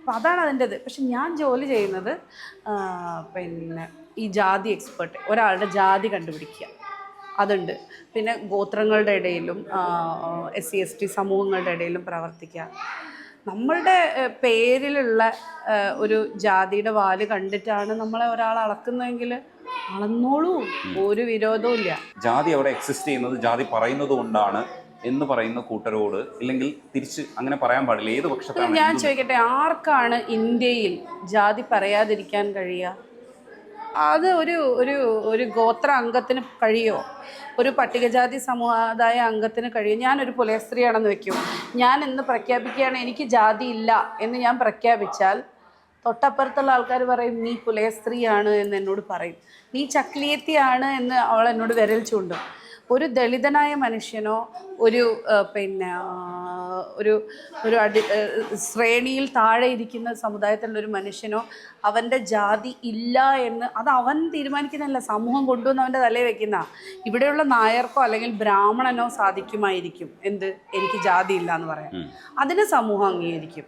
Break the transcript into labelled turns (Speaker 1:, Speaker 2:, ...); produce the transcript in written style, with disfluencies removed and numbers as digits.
Speaker 1: അപ്പം അതാണ് അതിൻ്റെത്. പക്ഷെ ഞാൻ ജോലി ചെയ്യുന്നത് പിന്നെ ഈ ജാതി എക്സ്പേർട്ട്, ഒരാളുടെ ജാതി കണ്ടുപിടിക്കുക, അതുണ്ട്. പിന്നെ ഗോത്രങ്ങളുടെ ഇടയിലും SC ST സമൂഹങ്ങളുടെ ഇടയിലും പ്രവർത്തിക്കുക. നമ്മളുടെ പേരിലുള്ള ഒരു ജാതിയുടെ വാല് കണ്ടിട്ടാണ് നമ്മളെ ഒരാൾ അളക്കുന്നതെങ്കിൽ അളന്നോളൂ, ഒരു വിരോധവും ഇല്ല.
Speaker 2: ജാതി അവിടെ എക്സിസ്റ്റ് ചെയ്യുന്നത് ജാതി പറയുന്നത് കൊണ്ടാണ് എന്ന് പറയുന്ന കൂട്ടരോട്, ഇല്ലെങ്കിൽ തിരിച്ച് അങ്ങനെ പറയാൻ പാടില്ല. ഏത് പക്ഷത്താണ്?
Speaker 1: ഞാൻ ചോദിക്കട്ടെ, ആർക്കാണ് ഇന്ത്യയിൽ ജാതി പറയാതിരിക്കാൻ കഴിയുക? അത് ഒരു ഒരു ഒരു ഗോത്ര അംഗത്തിന് കഴിയോ? ഒരു പട്ടികജാതി സമുദായ അംഗത്തിന് കഴിയും? ഞാനൊരു പുലയസ്ത്രീയാണെന്ന് വെക്കും, ഞാൻ ഇന്ന് പ്രഖ്യാപിക്കുകയാണ് എനിക്ക് ജാതി ഇല്ല എന്ന് ഞാൻ പ്രഖ്യാപിച്ചാൽ തൊട്ടപ്പുറത്തുള്ള ആൾക്കാർ പറയും നീ പുലയസ്ത്രീയാണ് എന്ന് എന്നോട് പറയും, നീ ചക്ലിയത്തിയാണ് എന്ന് അവൾ എന്നോട് വിരൽ ചൂണ്ടും. ഒരു ദളിതനായ മനുഷ്യനോ ഒരു പിന്നെ ഒരു ഒരു ശ്രേണിയിൽ താഴെ ഇരിക്കുന്ന സമുദായത്തിലുള്ളൊരു മനുഷ്യനോ അവൻ്റെ ജാതി ഇല്ല എന്ന് അത് അവൻ തീരുമാനിക്കുന്നതല്ല, സമൂഹം കൊണ്ടുവന്ന് അവൻ്റെ തലയിൽ വെക്കുന്ന. ഇവിടെയുള്ള നായർക്കോ അല്ലെങ്കിൽ ബ്രാഹ്മണനോ സാധിക്കുമായിരിക്കും എന്ത്, എനിക്ക് ജാതി ഇല്ല എന്ന് പറയാം. അതിന് സമൂഹം അംഗീകരിക്കും.